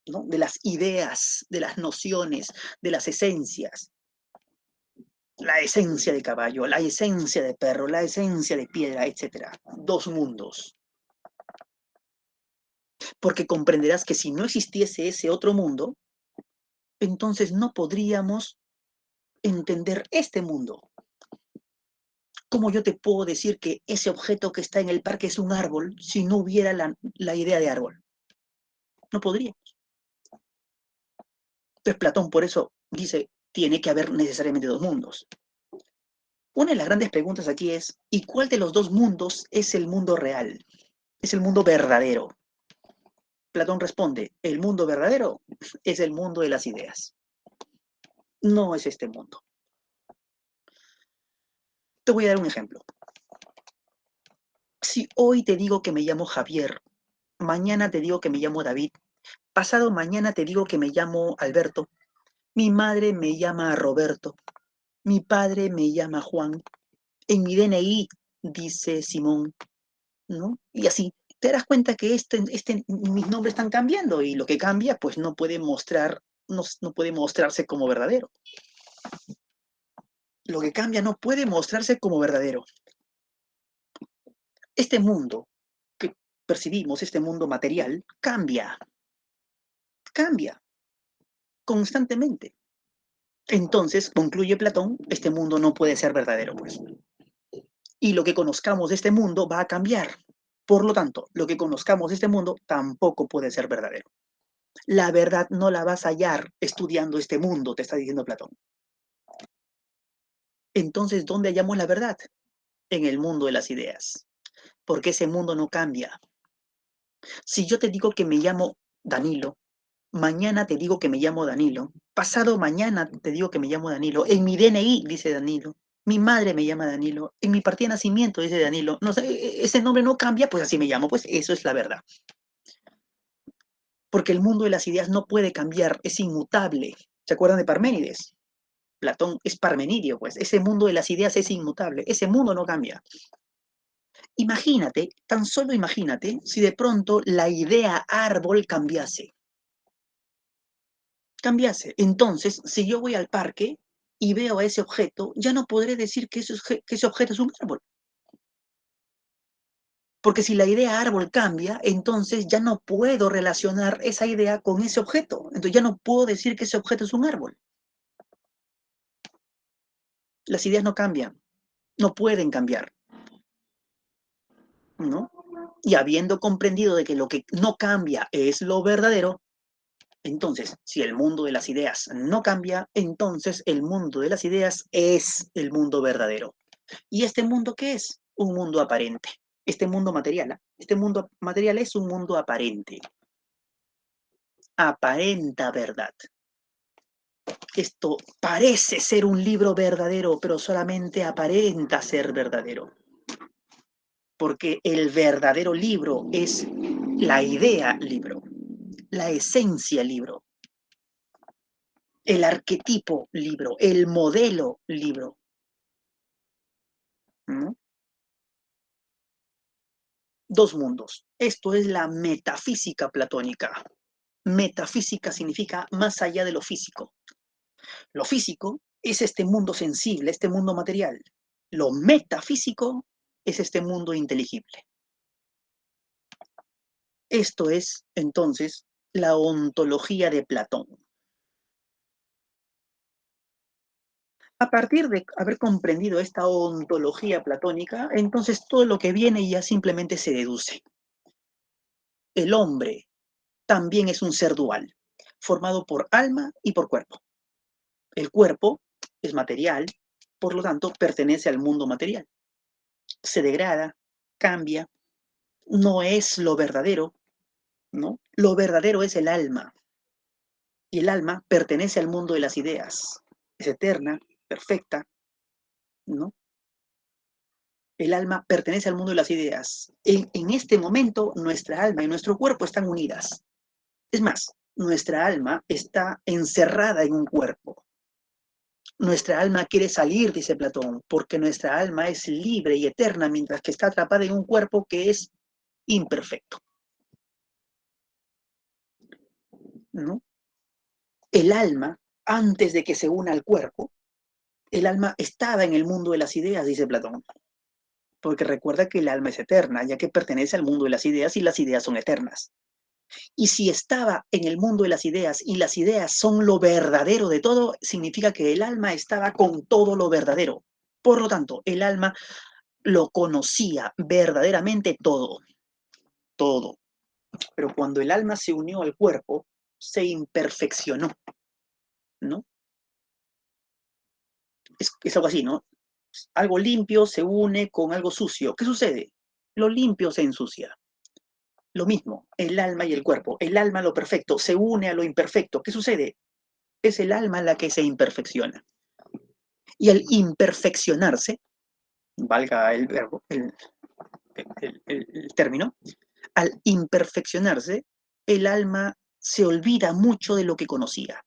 ¿no? De las ideas, de las nociones, de las esencias. La esencia de caballo, la esencia de perro, la esencia de piedra, etc. Dos mundos. Porque comprenderás que si no existiese ese otro mundo, entonces no podríamos entender este mundo. ¿Cómo yo te puedo decir que ese objeto que está en el parque es un árbol si no hubiera la idea de árbol? No podría. Entonces Platón por eso dice, tiene que haber necesariamente dos mundos. Una de las grandes preguntas aquí es, ¿y cuál de los dos mundos es el mundo real? Es el mundo verdadero. Platón responde, el mundo verdadero es el mundo de las ideas. No es este mundo. Te voy a dar un ejemplo. Si hoy te digo que me llamo Javier, mañana te digo que me llamo David, pasado mañana te digo que me llamo Alberto, mi madre me llama Roberto, mi padre me llama Juan, en mi DNI dice Simón, ¿no? Y así, te darás cuenta que mis nombres están cambiando y lo que cambia pues no puede no puede mostrarse como verdadero. Lo que cambia no puede mostrarse como verdadero. Este mundo que percibimos, este mundo material, cambia constantemente. Entonces, concluye Platón, este mundo no puede ser verdadero, pues. Y lo que conozcamos de este mundo va a cambiar. Por lo tanto, lo que conozcamos de este mundo tampoco puede ser verdadero. La verdad no la vas a hallar estudiando este mundo, te está diciendo Platón. Entonces, ¿dónde hallamos la verdad? En el mundo de las ideas. Porque ese mundo no cambia. Si yo te digo que me llamo Danilo, mañana te digo que me llamo Danilo, pasado mañana te digo que me llamo Danilo, en mi DNI dice Danilo, mi madre me llama Danilo, en mi partida de nacimiento dice Danilo, no, ese nombre no cambia, pues así me llamo, pues eso es la verdad. Porque el mundo de las ideas no puede cambiar, es inmutable. ¿Se acuerdan de Parménides? Platón es parmenidio, pues ese mundo de las ideas es inmutable, ese mundo no cambia. Imagínate, tan solo imagínate, si de pronto la idea árbol cambiase. Entonces, si yo voy al parque y veo a ese objeto, ya no podré decir que ese objeto es un árbol. Porque si la idea árbol cambia, entonces ya no puedo relacionar esa idea con ese objeto. Entonces ya no puedo decir que ese objeto es un árbol. Las ideas no cambian, no pueden cambiar, ¿no? Y habiendo comprendido de que lo que no cambia es lo verdadero, entonces, si el mundo de las ideas no cambia, entonces el mundo de las ideas es el mundo verdadero. ¿Y este mundo qué es? Un mundo aparente. Este mundo material, este mundo material es un mundo aparente. Aparenta verdad. Esto parece ser un libro verdadero, pero solamente aparenta ser verdadero. Porque el verdadero libro es la idea libro, la esencia libro, el arquetipo libro, el modelo libro. ¿No? Dos mundos. Esto es la metafísica platónica. Metafísica significa más allá de lo físico. Lo físico es este mundo sensible, este mundo material. Lo metafísico es este mundo inteligible. Esto es, entonces, la ontología de Platón. A partir de haber comprendido esta ontología platónica, entonces todo lo que viene ya simplemente se deduce. El hombre también es un ser dual, formado por alma y por cuerpo. El cuerpo es material, por lo tanto, pertenece al mundo material. Se degrada, cambia, no es lo verdadero, ¿no? Lo verdadero es el alma, y el alma pertenece al mundo de las ideas. Es eterna, perfecta, ¿no? El alma pertenece al mundo de las ideas. En este momento, nuestra alma y nuestro cuerpo están unidas. Es más, Nuestra alma está encerrada en un cuerpo. Nuestra alma quiere salir, dice Platón, porque nuestra alma es libre y eterna, mientras que está atrapada en un cuerpo que es imperfecto, ¿no? El alma, antes de que se una al cuerpo, el alma estaba en el mundo de las ideas, dice Platón, porque recuerda que el alma es eterna, ya que pertenece al mundo de las ideas y las ideas son eternas. Y si estaba en el mundo de las ideas y las ideas son lo verdadero de todo, significa que el alma estaba con todo lo verdadero. Por lo tanto, el alma lo conocía verdaderamente todo, todo. Pero cuando el alma se unió al cuerpo, se imperfeccionó, ¿no? Es algo así, ¿no? Algo limpio se une con algo sucio. ¿Qué sucede? Lo limpio se ensucia. Lo mismo, el alma y el cuerpo. El alma, lo perfecto, se une a lo imperfecto. ¿Qué sucede? Es el alma la que se imperfecciona. Y al imperfeccionarse, valga el verbo, el término, al imperfeccionarse, el alma se olvida mucho de lo que conocía.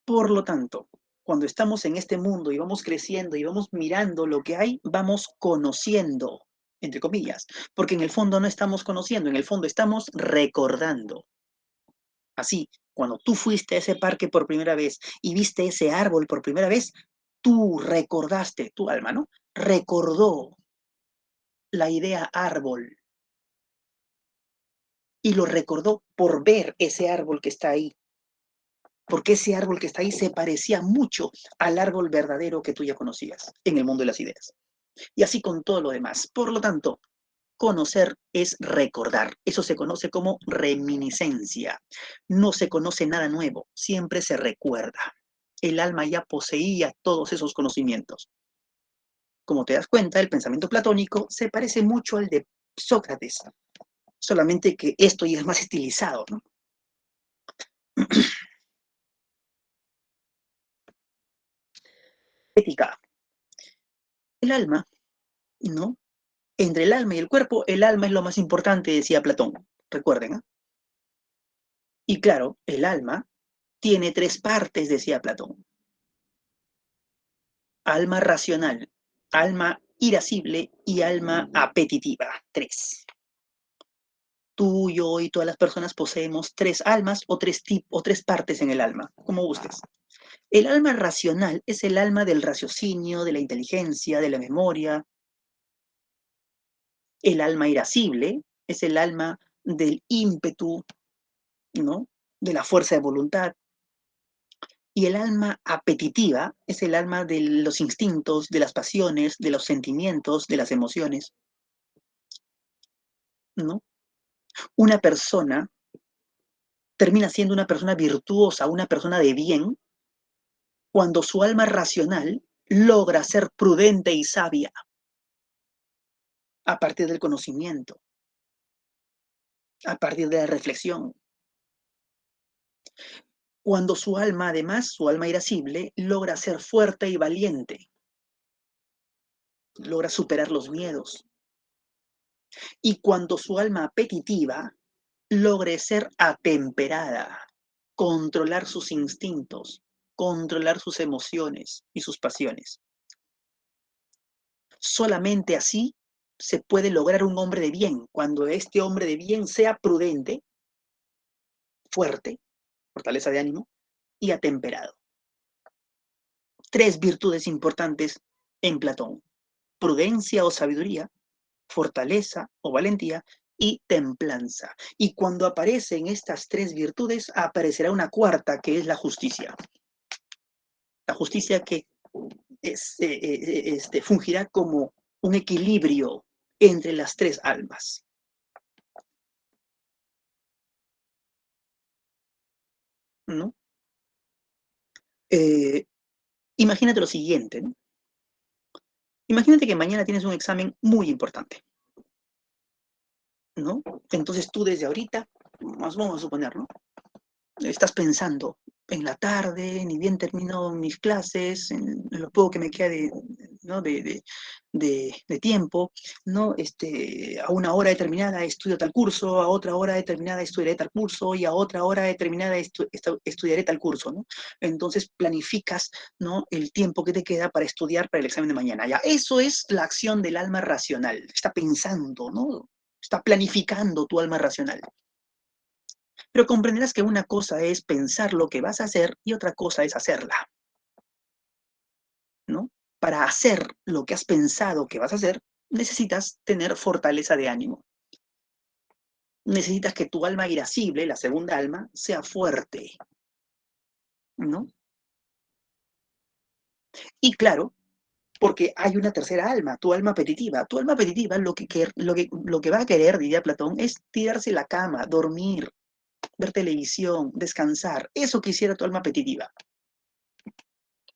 Por lo tanto, cuando estamos en este mundo y vamos creciendo y vamos mirando lo que hay, vamos conociendo, entre comillas, porque en el fondo no estamos conociendo, en el fondo estamos recordando. Así, cuando tú fuiste a ese parque por primera vez y viste ese árbol por primera vez, tú recordaste, tu alma, ¿no? Recordó la idea árbol y lo recordó por ver ese árbol que está ahí, porque ese árbol que está ahí se parecía mucho al árbol verdadero que tú ya conocías en el mundo de las ideas. Y así con todo lo demás. Por lo tanto, conocer es recordar. Eso se conoce como reminiscencia. No se conoce nada nuevo, siempre se recuerda. El alma ya poseía todos esos conocimientos. Como te das cuenta, el pensamiento platónico se parece mucho al de Sócrates, solamente que esto ya es más estilizado, ¿no? Ética. El alma, ¿no? Entre el alma y el cuerpo, el alma es lo más importante, decía Platón. Recuerden, ¿eh? Y claro, el alma tiene tres partes, decía Platón. Alma racional, alma irascible y alma apetitiva. Tres. Tú, yo y todas las personas poseemos tres almas o tres partes en el alma, como gustes. El alma racional es el alma del raciocinio, de la inteligencia, de la memoria. El alma irascible es el alma del ímpetu, ¿no? De la fuerza de voluntad. Y el alma apetitiva es el alma de los instintos, de las pasiones, de los sentimientos, de las emociones, ¿no? Una persona termina siendo una persona virtuosa, una persona de bien, cuando su alma racional logra ser prudente y sabia a partir del conocimiento, a partir de la reflexión. Cuando su alma, además, su alma irascible, logra ser fuerte y valiente, logra superar los miedos. Y cuando su alma apetitiva logre ser atemperada, controlar sus instintos, controlar sus emociones y sus pasiones. Solamente así se puede lograr un hombre de bien, cuando este hombre de bien sea prudente, fuerte, fortaleza de ánimo, y atemperado. Tres virtudes importantes en Platón: prudencia o sabiduría, fortaleza o valentía y templanza. Y cuando aparecen estas tres virtudes, aparecerá una cuarta, que es la justicia. La justicia que fungirá como un equilibrio entre las tres almas, ¿no? Eh, Imagínate lo siguiente, ¿no? Imagínate que mañana tienes un examen muy importante, ¿no? Entonces tú desde ahorita, vamos a suponer, ¿no? Estás pensando en la tarde, ni bien termino mis clases, en lo poco que me queda ¿no? de tiempo, ¿no? A una hora determinada estudio tal curso, a otra hora determinada estudiaré tal curso y a otra hora determinada estudiaré tal curso, ¿no? Entonces planificas, ¿no? El tiempo que te queda para estudiar para el examen de mañana. Ya, eso es la acción del alma racional. Está pensando, ¿no? Está planificando tu alma racional. Pero comprenderás que una cosa es pensar lo que vas a hacer y otra cosa es hacerla, ¿no? Para hacer lo que has pensado que vas a hacer, necesitas tener fortaleza de ánimo. Necesitas que tu alma irascible, la segunda alma, sea fuerte, ¿no? Y claro, porque hay una tercera alma, tu alma apetitiva. Tu alma apetitiva lo que va a querer, diría Platón, es tirarse en la cama, dormir, ver televisión, descansar. Eso quisiera tu alma apetitiva.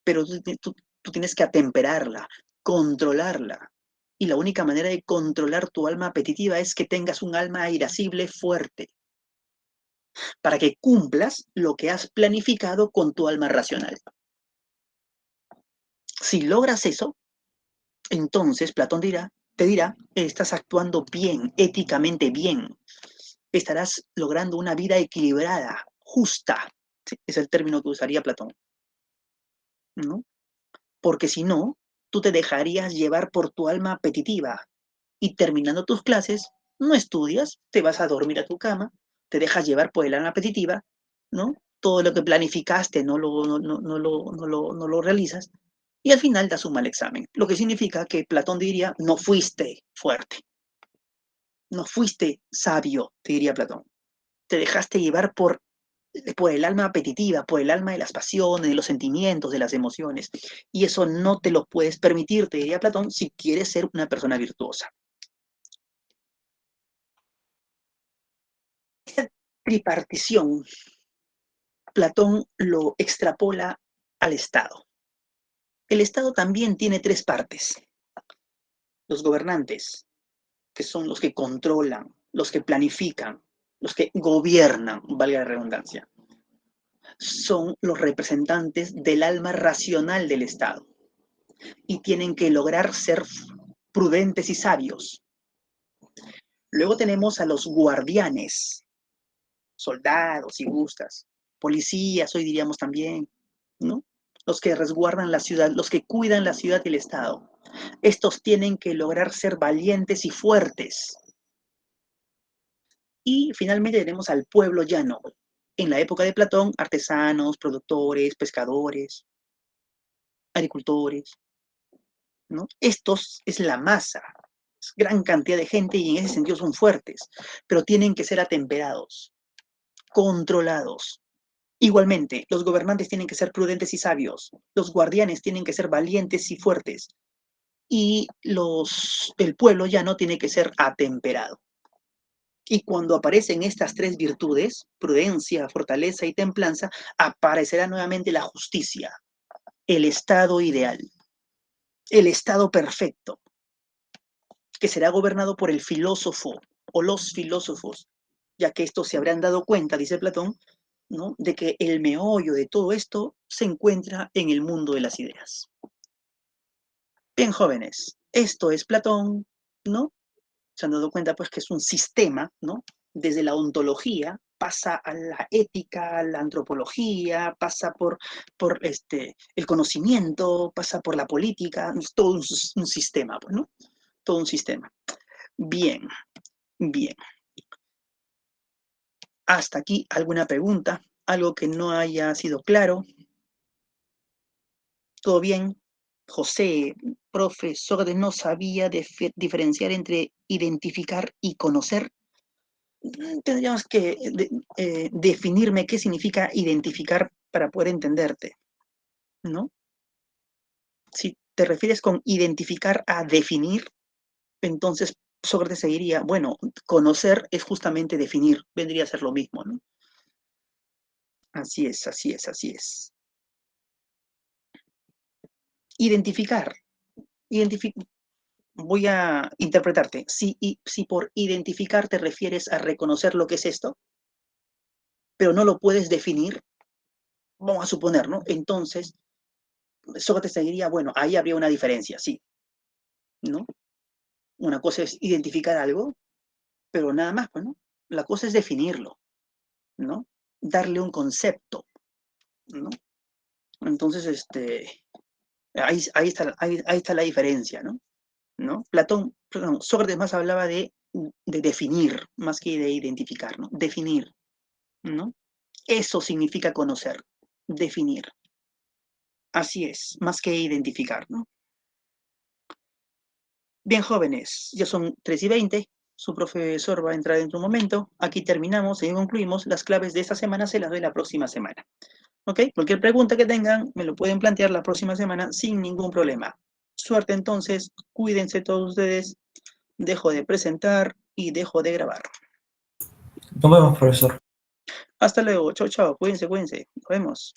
Pero tú tienes que atemperarla, controlarla. Y la única manera de controlar tu alma apetitiva es que tengas un alma irascible fuerte, para que cumplas lo que has planificado con tu alma racional. Si logras eso, entonces Platón te dirá, estás actuando bien, éticamente bien. Estarás logrando una vida equilibrada, justa. Sí, es el término que usaría Platón, ¿no? Porque si no, tú te dejarías llevar por tu alma apetitiva y terminando tus clases, no estudias, te vas a dormir a tu cama, te dejas llevar por el alma apetitiva, ¿no? Todo lo que planificaste no lo realizas y al final das un mal examen. Lo que significa que Platón diría, no fuiste fuerte, no fuiste sabio, te diría Platón. Te dejaste llevar por el alma apetitiva, por el alma de las pasiones, de los sentimientos, de las emociones. Y eso no te lo puedes permitir, te diría Platón, si quieres ser una persona virtuosa. Esta tripartición, Platón lo extrapola al Estado. El Estado también tiene tres partes. Los gobernantes, que son los que controlan, los que planifican, los que gobiernan, valga la redundancia, son los representantes del alma racional del Estado y tienen que lograr ser prudentes y sabios. Luego tenemos a los guardianes, soldados, si gustas, policías, hoy diríamos también, ¿no? Los que resguardan la ciudad, los que cuidan la ciudad y el Estado. Estos tienen que lograr ser valientes y fuertes. Y finalmente tenemos al pueblo llano. En la época de Platón, artesanos, productores, pescadores, agricultores, ¿no? Estos es la masa, es gran cantidad de gente y en ese sentido son fuertes, pero tienen que ser atemperados, controlados. Igualmente, los gobernantes tienen que ser prudentes y sabios, los guardianes tienen que ser valientes y fuertes, y el pueblo llano tiene que ser atemperado. Y cuando aparecen estas tres virtudes, prudencia, fortaleza y templanza, aparecerá nuevamente la justicia, el estado ideal, el estado perfecto, que será gobernado por el filósofo o los filósofos, ya que estos se habrán dado cuenta, dice Platón, ¿no? De que el meollo de todo esto se encuentra en el mundo de las ideas. Bien, jóvenes, esto es Platón, ¿no? Se han dado cuenta, pues, que es un sistema, ¿no? Desde la ontología, pasa a la ética, a la antropología, pasa por el conocimiento, pasa por la política, es todo un sistema, pues, ¿no? Todo un sistema. Bien, bien. Hasta aquí, ¿alguna pregunta? ¿Algo que no haya sido claro? ¿Todo bien? José, profesor de no sabía diferenciar entre identificar y conocer. Tendríamos que definirme qué significa identificar para poder entenderte, ¿no? Si te refieres con identificar a definir, entonces Sócrates seguiría, bueno, conocer es justamente definir, vendría a ser lo mismo, ¿no? Así es, así es, así es. Identificar. Identifi Voy a interpretarte. Si por identificar te refieres a reconocer lo que es esto, pero no lo puedes definir, vamos a suponer, ¿no? Entonces, Sócrates te diría, bueno, ahí habría una diferencia, sí, ¿no? Una cosa es identificar algo, pero nada más, pues, ¿no? La cosa es definirlo, ¿no? Darle un concepto, ¿no? Entonces, ahí está la diferencia, ¿no? ¿No? Perdón, Sócrates más hablaba de definir, más que de identificar, ¿no? Definir, ¿no? Eso significa conocer, definir. Así es, más que identificar, ¿no? Bien, jóvenes, ya son 3:20. Su profesor va a entrar en un momento. Aquí terminamos y concluimos. Las claves de esta semana se las doy la próxima semana. ¿Ok? Cualquier pregunta que tengan, me lo pueden plantear la próxima semana sin ningún problema. Suerte entonces, cuídense todos ustedes. Dejo de presentar y dejo de grabar. Nos vemos, profesor. Hasta luego. Chao, chao. Cuídense, cuídense. Nos vemos.